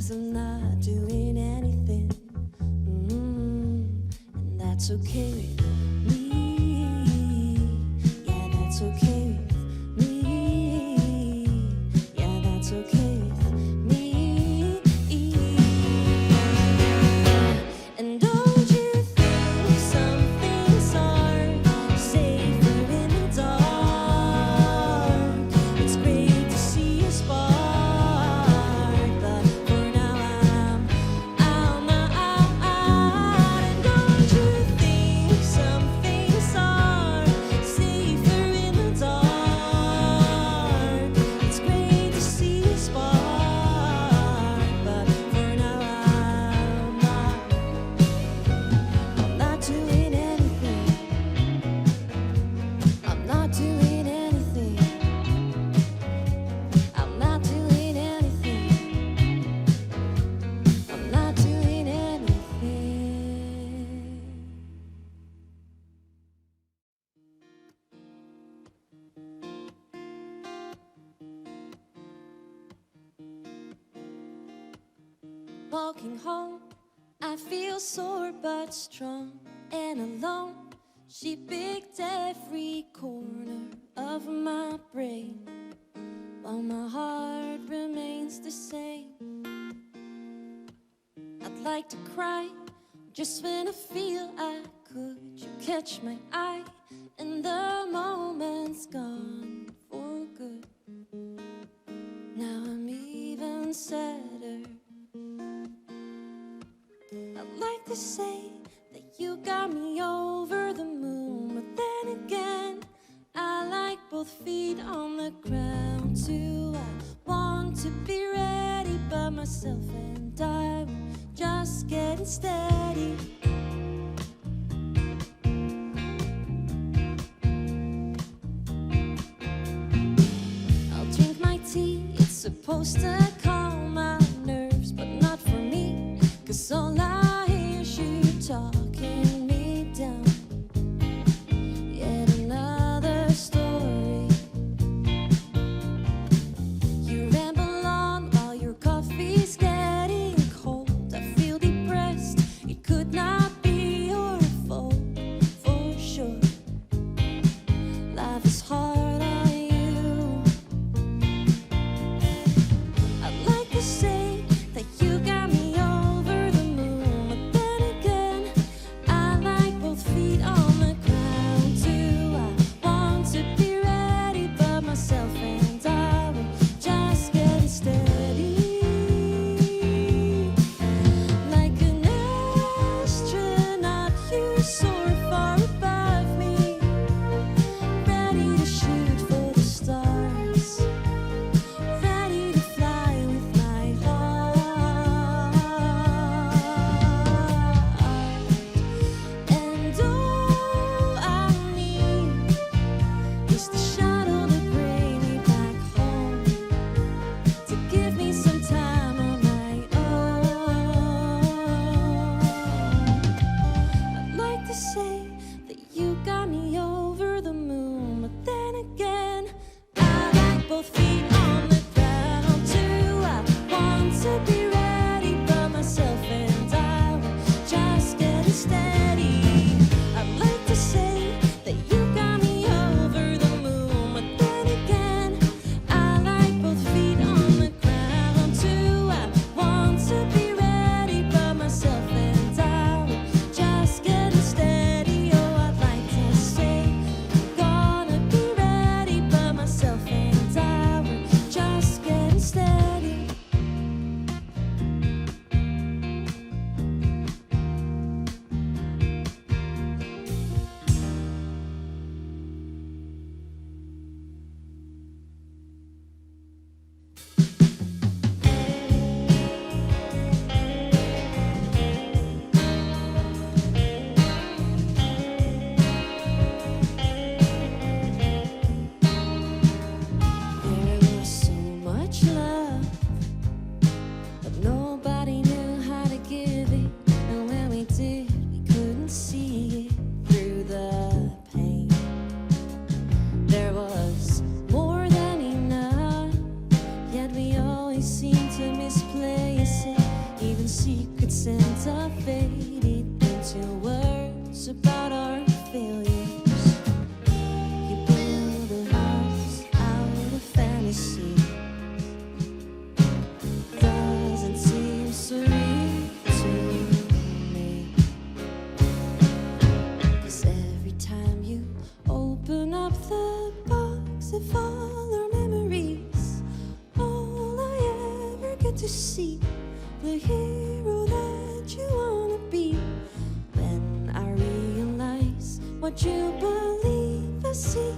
'cause I'm not doing anything. And that's okay with me. Yeah, that's okay with me. Yeah, that's okay with me. And don't you think some things are safer in the dark? It's great to see a spark, but for now I'm out. And don't you think some things are safer in the dark? It's great to see a spark, but for now I'm not doing anything. I'm not doing anything. I'm not doing anything. I'm not doing anything. Walking home, I feel sore but strong and alone. She picked every corner of my brain, while my heart remains the same. I'd like to cry just when I feel I could. You catch my eye and the moment's gone for good. Now I'm even sadder. I'd like to say that you got me over the moon, but then again, I like both feet on the ground too. I want to be ready by myself, and I'm just getting steady. I'll drink my tea, it's supposed to calm my nerves, but not for me, 'cause all I hear is you talking me down. Yet another story. You ramble on while your coffee's getting cold. I feel depressed, it could not be your fault, for sure. Life is hard on you. I'd like to say that you got me over the moon, but then again, I like both feet on the ground too. I want to be ready by myself, and I will just get steady. Like an astronaut, you soar far above me, ready to shoot for the stars, ready to fly with my heart. And all I need is the shuttle to bring me back home, to give me some time on my own. I'd like to say that you got me over the moon, but then again, I like both feet on the ground too. I want to be ready by myself, and I will just get steady. I'd like to say that you got me over the moon, but then again, I like both feet on the ground too. I want to be ready by myself, and I will just get steady. Oh, I'd like to say I'm gonna be ready by myself, and I will just get steady. misplace it. Even secret Santa faded into words about our failures. You build a house out of fantasy. Doesn't seem so real to me. 'Cause every time you open up the box of all our memories, all I ever get to see the hero that you wanna be. When I realize what you believe, I see